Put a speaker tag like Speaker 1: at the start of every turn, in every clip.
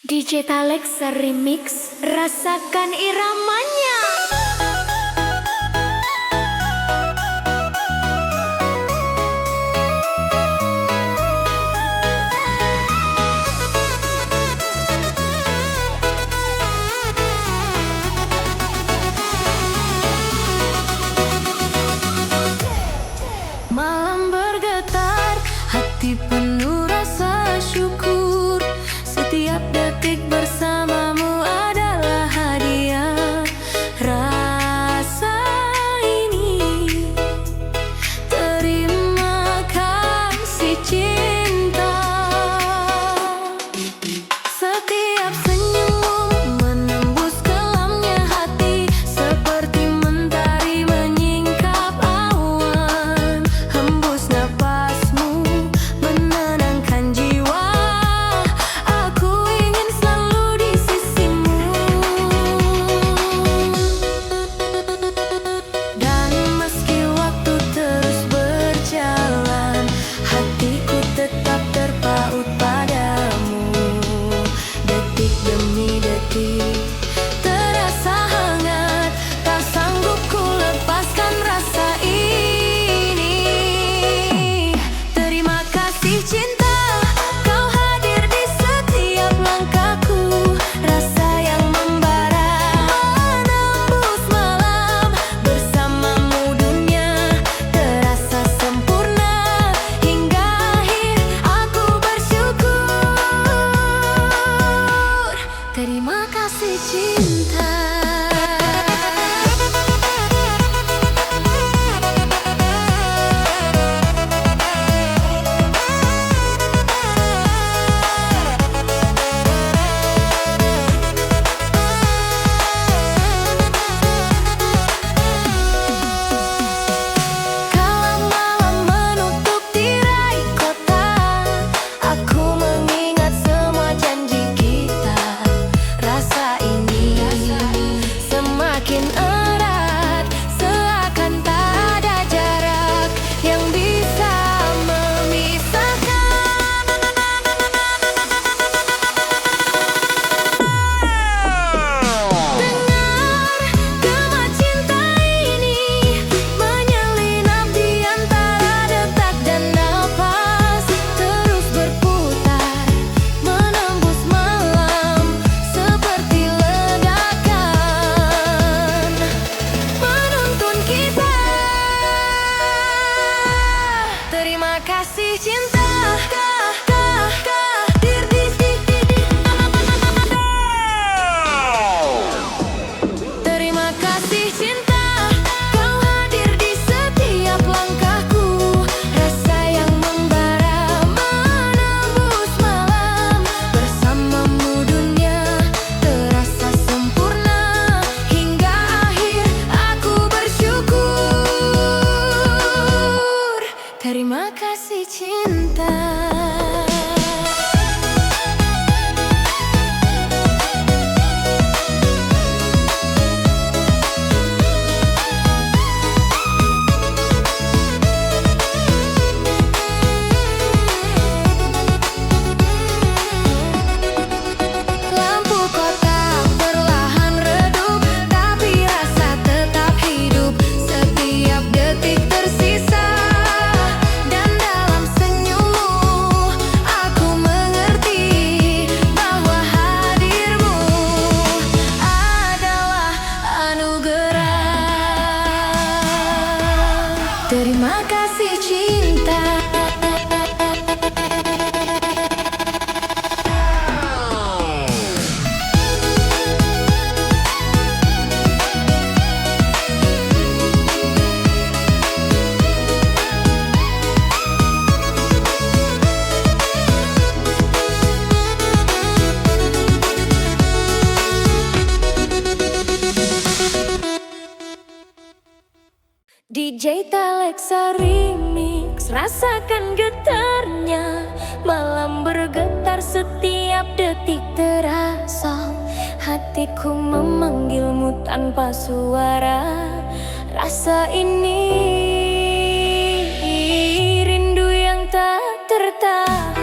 Speaker 1: DJ Talexa Remix, rasakan iramanya. Malam bergetar, hati penuh rasa syukur. Setiap detik bersamamu adalah hadiah. Rasa ini, terima kasih cinta. Setiap senyummu menembus kelamnya hati, seperti mentari menyingkap awan. Hembus napasmu menenangkan jiwa, aku ingin selalu di sisimu. Dan meski waktu terus berjalan, hatiku tetap terpaut padamu. Detik demi detik terasa hangat, tak sanggup ku lepaskan rasa ini. Terima kasih cinta, kau hadir di setiap langkahku. Rasa yang membara menembus malam, bersamamu dunia terasa sempurna. Hingga akhir aku bersyukur. Terima kasih cinta. Kala malam menutup tirai kota, aku mengingat semua janji kita. Rasa ini semakin erat, seakan tak ada jarak yang bisa memisahkan. Dengar gema cinta ini menyelinap di antara detak dan nafas, terus berputar menembus malam seperti ledakan, menuntun kita. Terima kasih cinta. Terima kasih cinta, kau hadir di setiap langkahku. Rasa yang membara menembus malam, bersamamu dunia terasa sempurna. Hingga akhir aku bersyukur. Terima kasih cinta. Lampu kota perlahan redup, tapi rasa tetap hidup. Setiap detik tersisa, dan dalam senyummu aku mengerti bahwa hadirmu adalah anugerah. Terima kasih cinta. DJ Talexa Remix, rasakan getarnya. Malam bergetar, setiap detik terasa. Hatiku memanggilmu tanpa suara. Rasa ini rindu yang tak tertahan.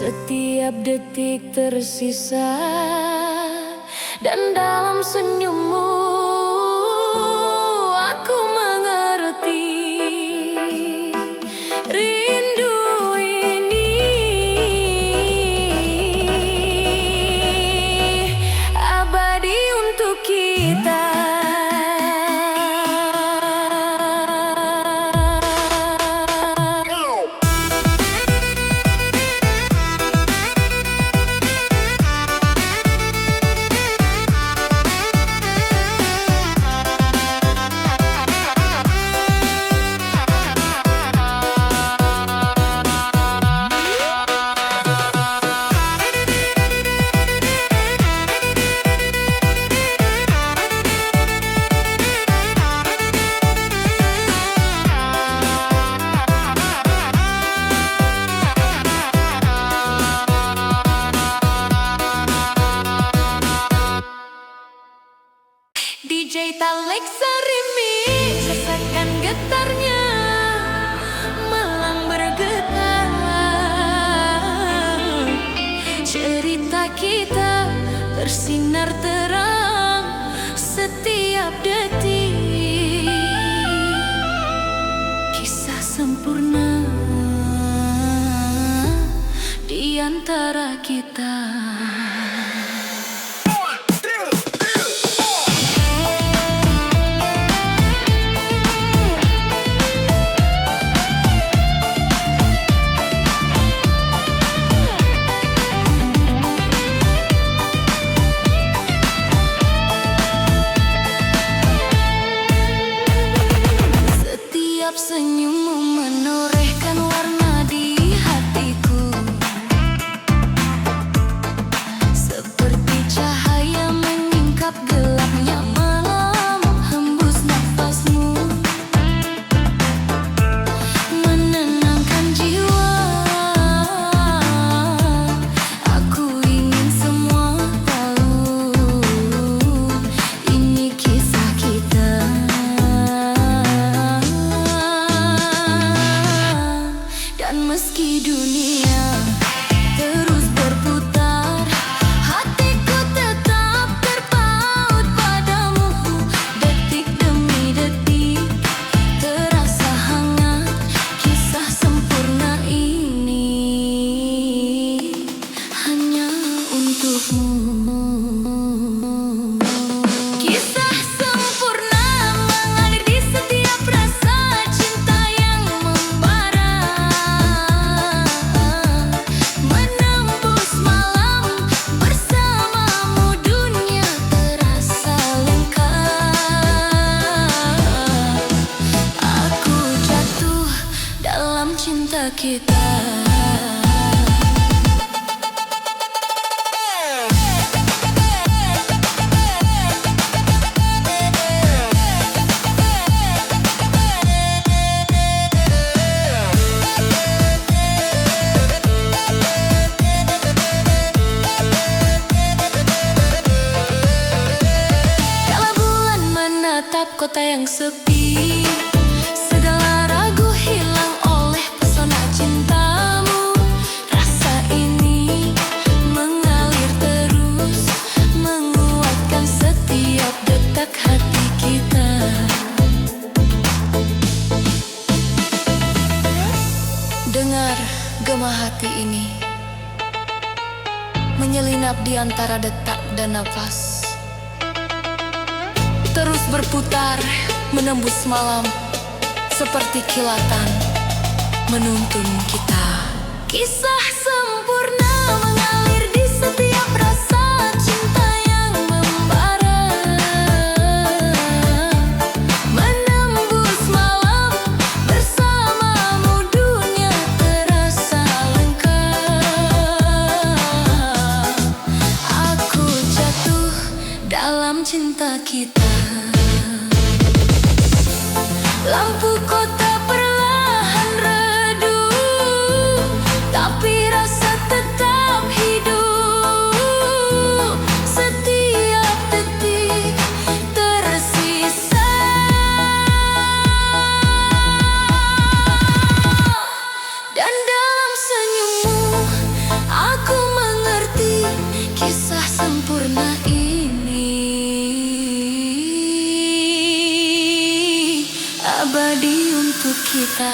Speaker 1: Setiap detik tersisa, dan dalam senyummu aku mengerti rindu ini abadi untuk kita. DJ Taleksa Remix, rasakan getarnya malam bergetar. Cerita kita bersinar terang setiap detik, kisah sempurna di antara kita. Senyummu menorehkan warna di hatiku, seperti cahaya menyingkap gelapnya malam. Hembus nafasmu menenangkan jiwa. Aku ingin semua tahu ini kisah kita. Dan meski dunia terus berputar, hatiku tetap terpaut padamu. Detik demi detik terasa hangat, kisah sempurna ini hanya untukmu. Kisah sempurna mengalir di setiap rasa cinta yang membara. Menembus malam bersamamu, dunia terasa lengkap. Aku jatuh dalam cinta kita. Kota yang sepi, segala ragu hilang oleh pesona cintamu. Rasa ini mengalir terus, menguatkan setiap detak hati kita. Dengar gema hati ini menyelinap di antara detak dan nafas, terus berputar menembus malam seperti kilatan menuntun kita. Kisah sempurna mengalir di setiap rasa cinta yang membara. Menembus malam bersamamu, dunia terasa lengkap. Aku jatuh dalam cinta kita. Lampu kota perlahan redup, tapi rasa tetap hidup. Setiap detik tersisa, dan dalam senyummu abadi untuk kita.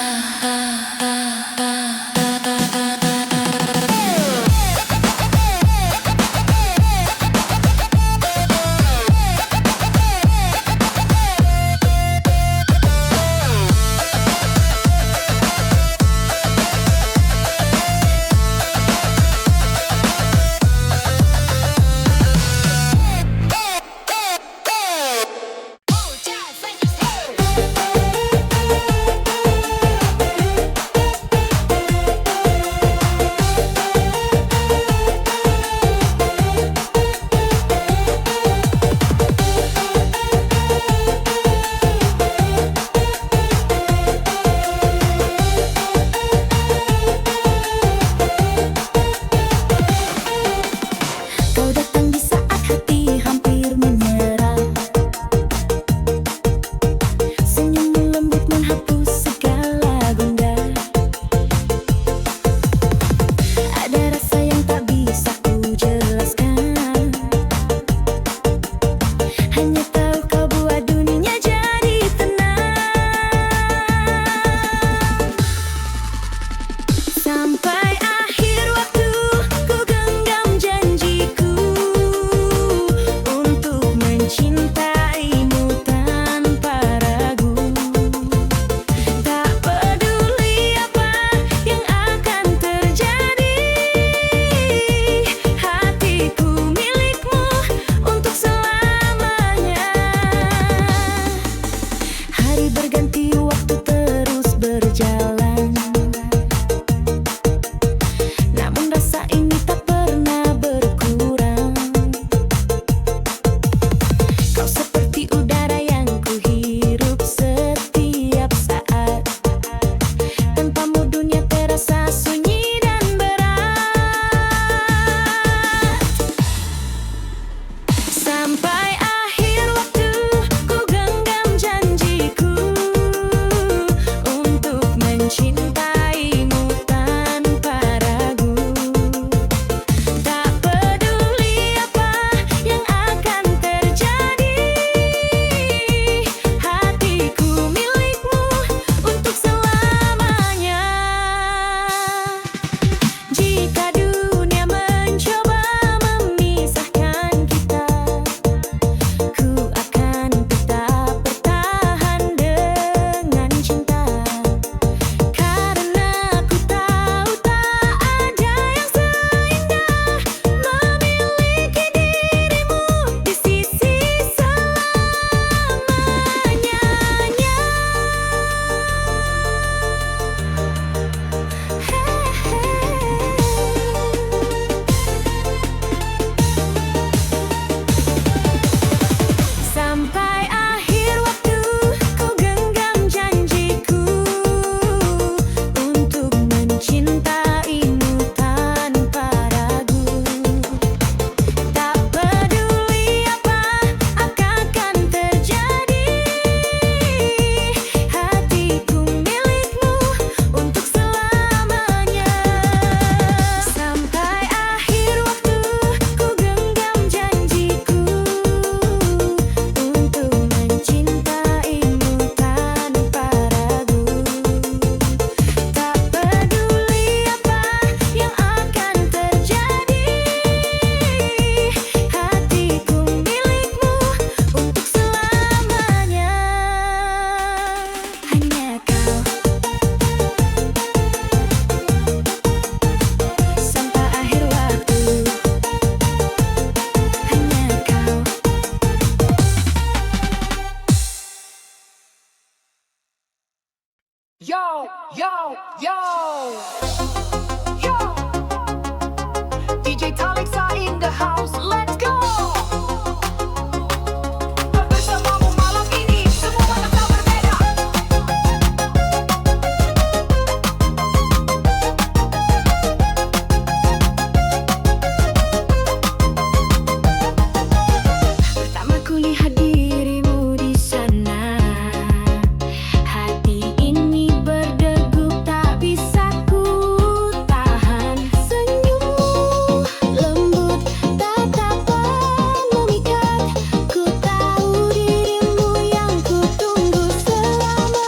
Speaker 2: Yo, yo, yo, yo. DJ Talixa in the house, let's go. Bersamamu malam ini, semua tak berbeda.
Speaker 1: Pertama kulihat dirimu di sana, hati ini berdegup tak bisa ku tahan. Senyummu lembut, tatapan memikat. Ku tahu dirimu yang ku tunggu selama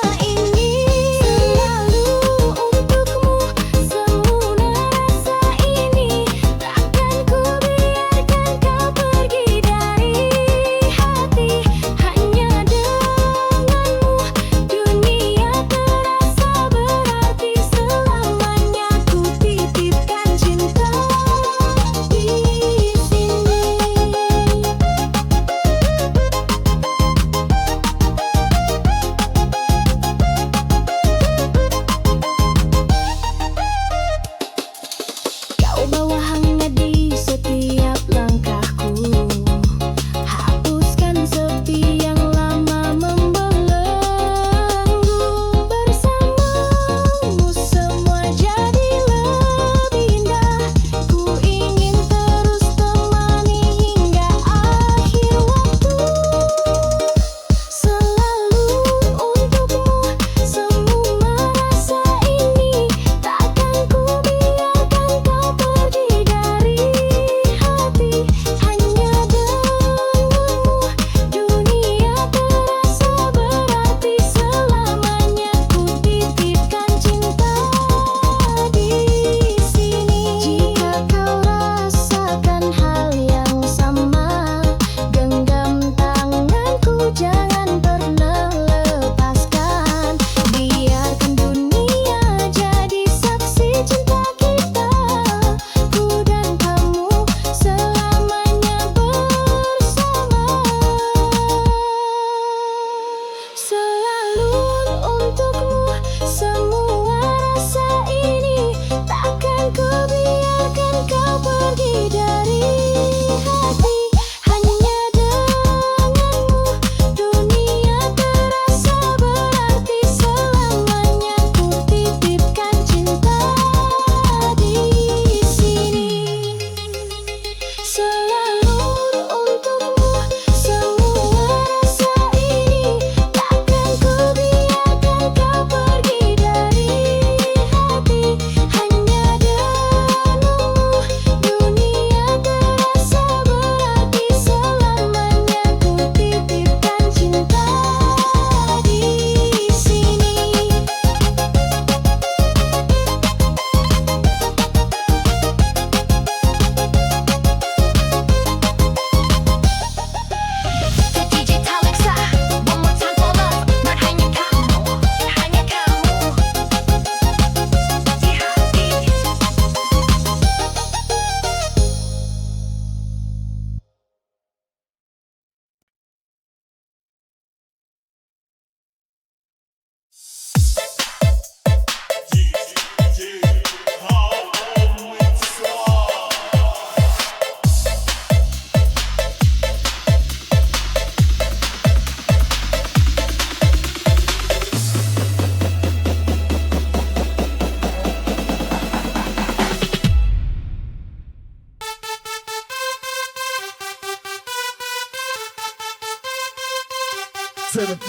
Speaker 3: 17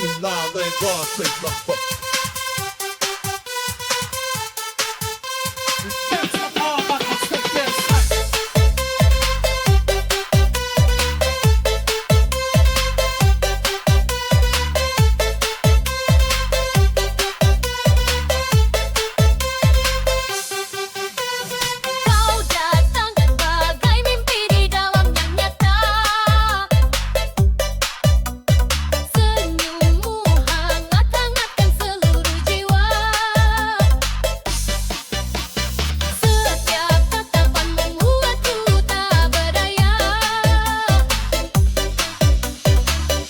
Speaker 3: they gone say fuck.
Speaker 1: Kau datang bagai mimpi di dalam yang nyata. Senyummu hangat-hangatkan seluruh jiwa. Setiap tatapan membuatku tak berdaya.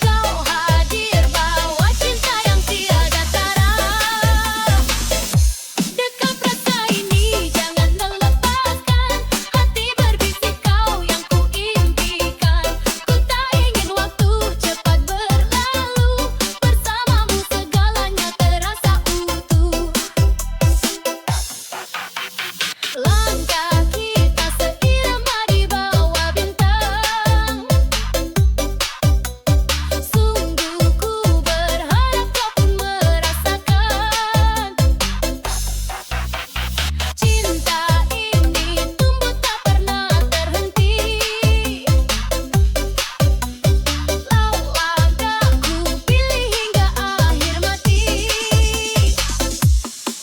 Speaker 1: Kau hadir bawa cinta yang tiada tara. Dekat rasa ini jangan melepaskan. Hati berbisik kau yang ku impikan. Ku tak ingin waktu cepat berlalu. Bersamamu segalanya terasa utuh. Langkah kita seirama di bawah bintang. Sungguh ku berharap kau pun merasakan. Cinta ini tumbuh tak pernah terhenti. Langkahku pilih hingga akhir mati.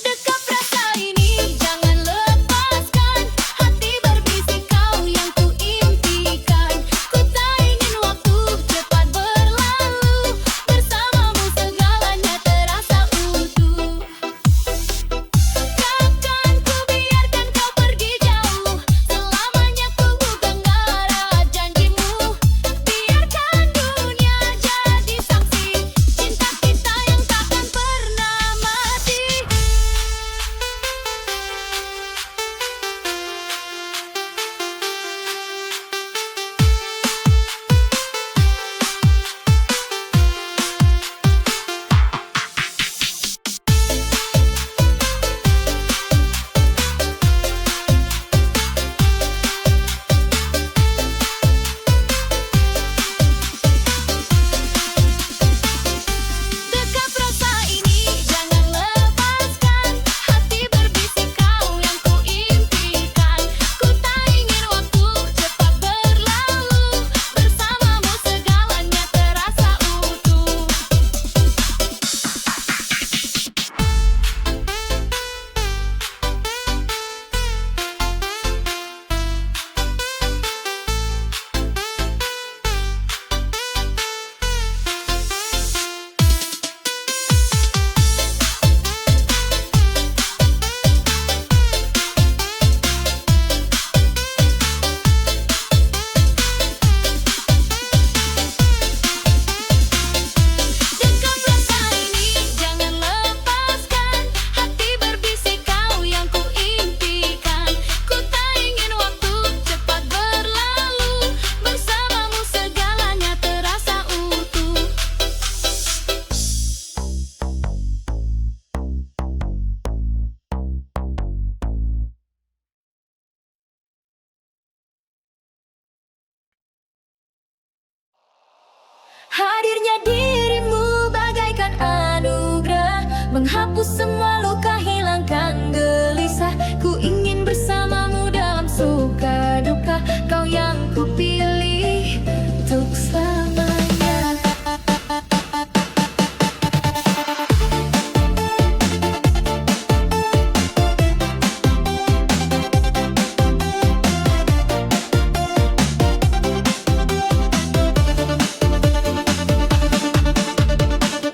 Speaker 1: Dekat rasa ini jangan lepaskan. Hati berbisik kau yang ku impikan. Ku tak ingin waktu cepat berlalu. Bersamamu segalanya terasa utuh. Takkan ku biarkan kau pergi jauh. Selamanya ku pegang erat janjimu. Biarkan dunia jadi saksi cinta kita yang takkan pernah mati. Dekat rasa ini jangan lepaskan. Hati berbisik kau yang ku impikan. Ku tak ingin waktu cepat berlalu. Bersamamu segalanya terasa utuh. Dekat rasa ini jangan lepaskan. Hati berbisik kau yang ku impikan. Ku tak ingin waktu cepat berlalu. Bersamamu segalanya terasa utuh. Hadirnya dirimu bagaikan anugerah. Menghapus semua luka, hilangkan gelisah. Ku ingin bersamamu dalam suka duka. Kau yang ku pilih untuk selamanya.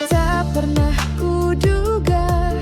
Speaker 1: Tak pernah kuduga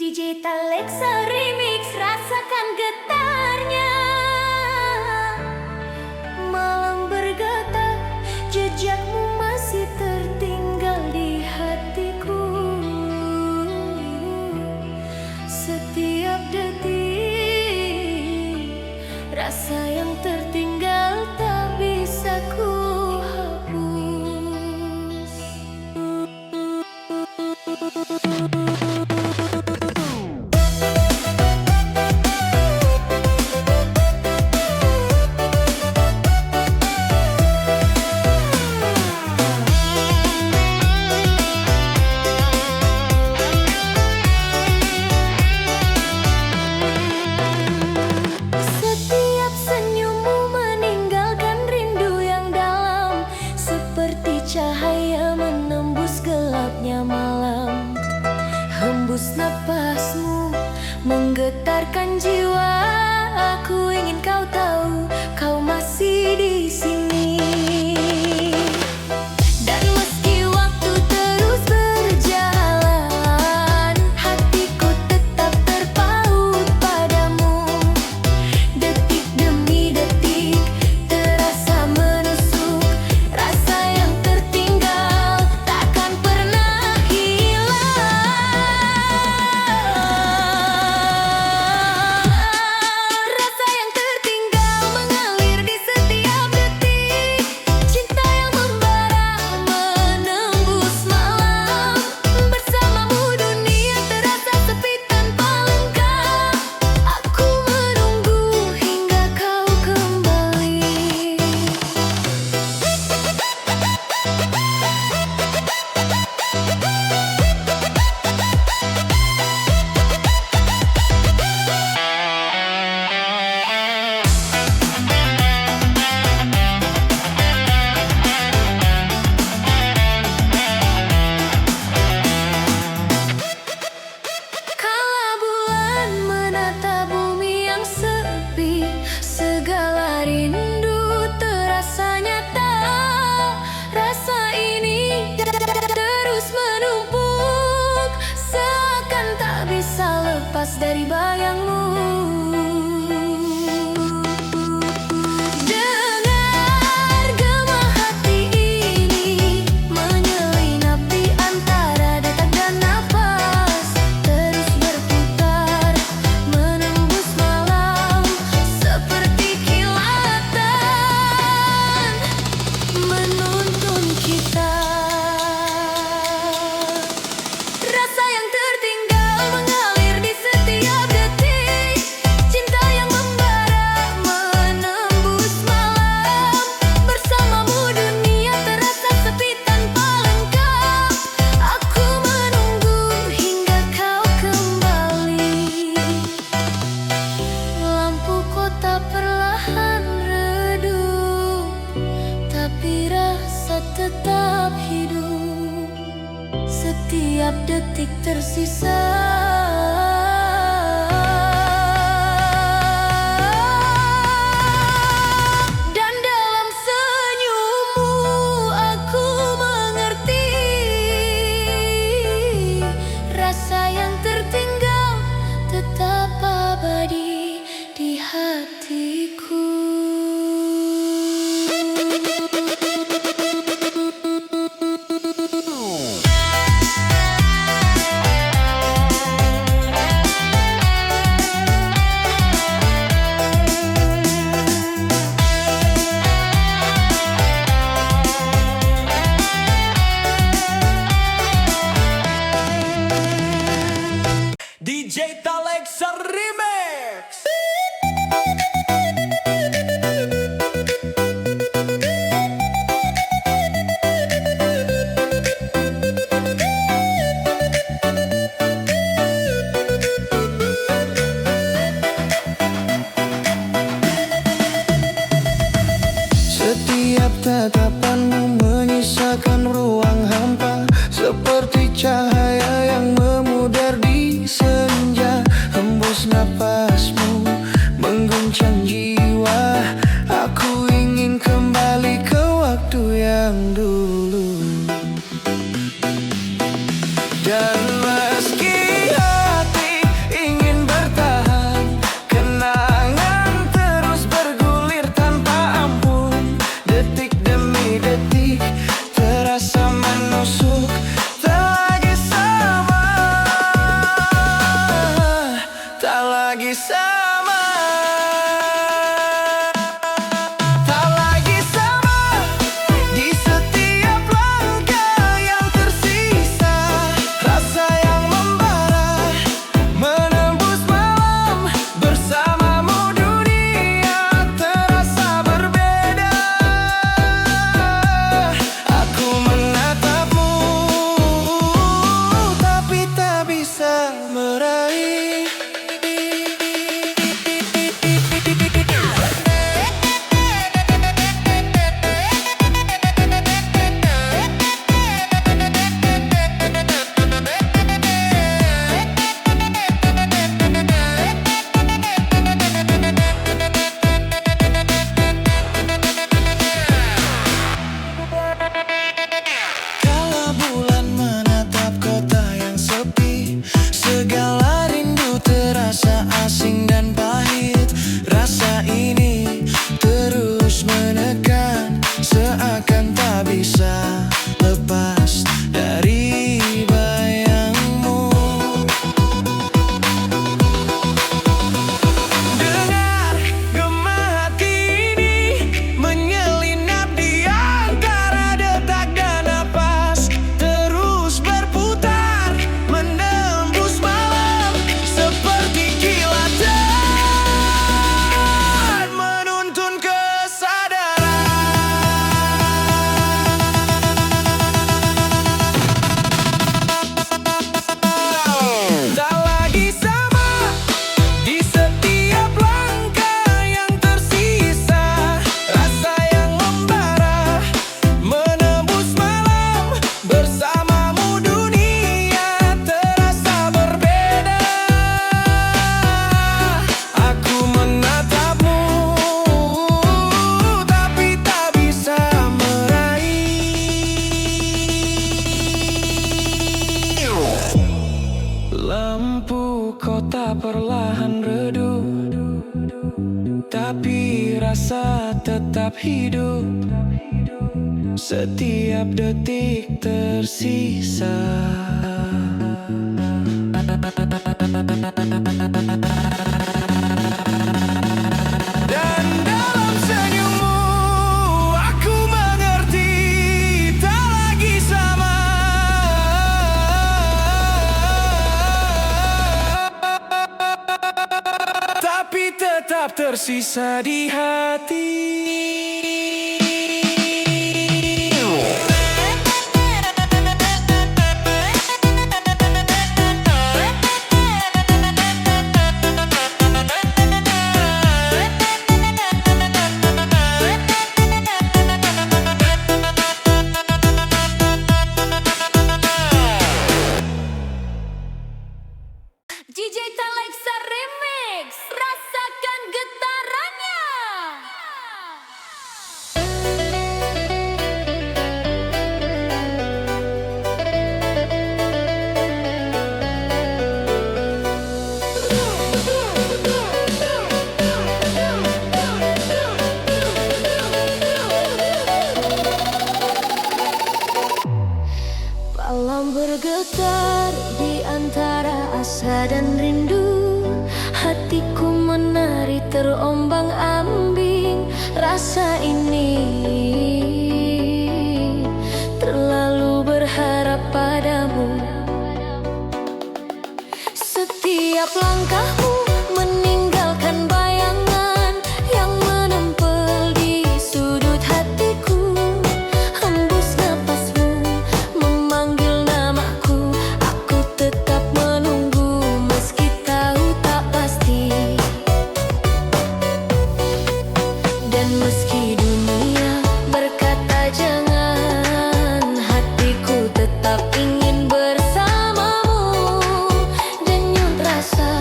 Speaker 1: Digital Lexa Remix, rasakan getarnya. Malam bergetar, jejakmu masih tertinggal di hatiku. Setiap detik, rasa yang tertinggal tak bisa ku hapus. Setiap senyummu meninggalkan rindu yang dalam, seperti cahaya menembus gelapnya malam. Hembus napasmu menggetarkan jiwa. Aku ingin kau tahu, kau masih di sini. Dan meski waktu terus berjalan, hatiku tetap terpaut padamu. Detik demi detik terasa menusuk, rasa yang tertinggal takkan pernah hilang. Rasa yang tertinggal mengalir di setiap detik, cinta yang membara menembus malam. Bersamamu dunia terasa sepi tanpa lengkap. Aku menunggu hingga kau kembali. Kala bulan menata bumi yang sepi, segala rindu terasa nyata. Rasa ini terus menumpuk, seakan tak bisa lepas dari bayangmu. Dengar gema hati ini menyelinap di antara detak dan napas, terus berputar menembus malam seperti kilatan menuntun kita. Rasa yang tertinggal mengalir di setiap detik, cinta yang membara menembus malam. Bersamamu dunia terasa sepi tanpa lengkap. Aku menunggu hingga kau kembali. Lampu kota perlahan redup, tapi rasa tetap hidup. Setiap detik tersisa. Dan dalam senyummu aku mengerti, rasa yang tertinggal tetap abadi di hatiku.
Speaker 4: DJ Talexa Remix.
Speaker 5: Setiap tatapanmu menyisakan ruang hampa, seperti cahaya yang memudar di senja. Hembus napasmu mengguncang jiwa. Aku ingin kembali ke waktu yang dulu. Dan meski hati telah perlahan redup, tapi rasa tetap hidup. Setiap detik tersisa. Dan dalam senyummu aku mengerti tak lagi sama. Tapi tetap tersisa di hati.
Speaker 1: DJ Talexa Remix, rasakan getarannya. Malam bergetar di antara asa dan rindu. Hatiku menari terombang-ambing. Rasa ini terlalu berharap padamu. Setiap langkahmu meninggalkan bayangan yang menempel di sudut hatiku. Hembus napasmu memanggil namaku. Aku tetap menunggu meski tahu tak pasti. Dan meski dunia berkata jangan, hatiku tetap ingin bersamamu. Denyut rasa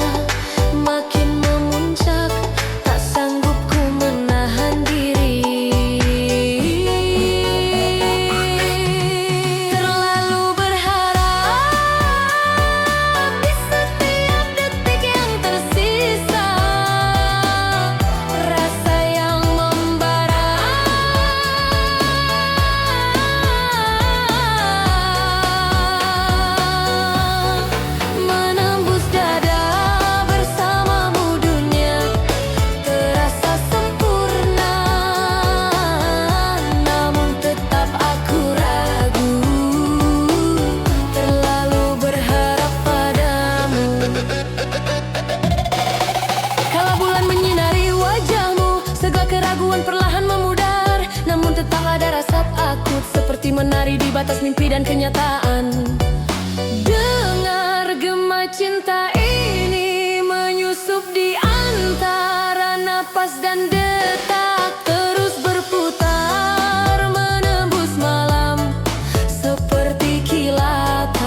Speaker 1: makin memuncak, tak sanggup ku menahan diri. Terlalu berharap di setiap detik yang tersisa. Rasa yang membara menembus dada. Bersamamu dunia terasa sempurna, namun tetap aku ragu. Terlalu berharap padamu. Kala bulan menyinari wajahmu, segala keraguan perlahan memudar. Namun tetap ada rasa takut, seperti menari di batas mimpi dan kenyataan. Dengar gema cinta ini menyusup di antara napas dan detak, terus berputar menembus malam seperti kilatan,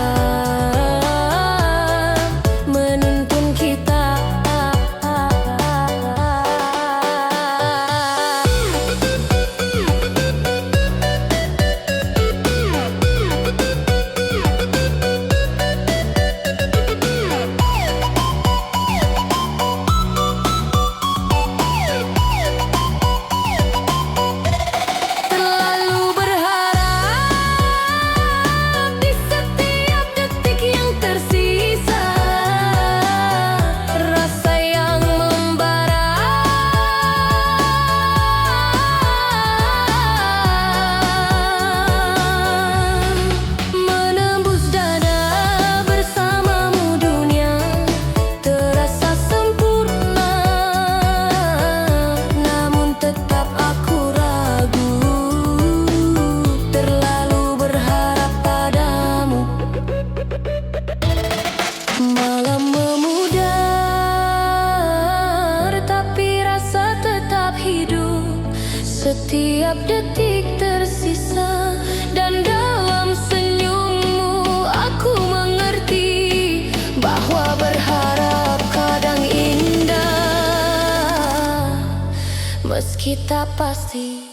Speaker 1: menuntun kita. Terlalu berharap di setiap detik yang tersisa. Rasa yang membara menembus dada. Bersamamu dunia terasa sempurna, namun tetap aku ragu. Terlalu berharap padamu. Malam memudar, tapi rasa tetap hidup. Setiap detik tersisa, dan dalam senyummu aku mengerti bahwa berharap kadang indah, meski tak pasti.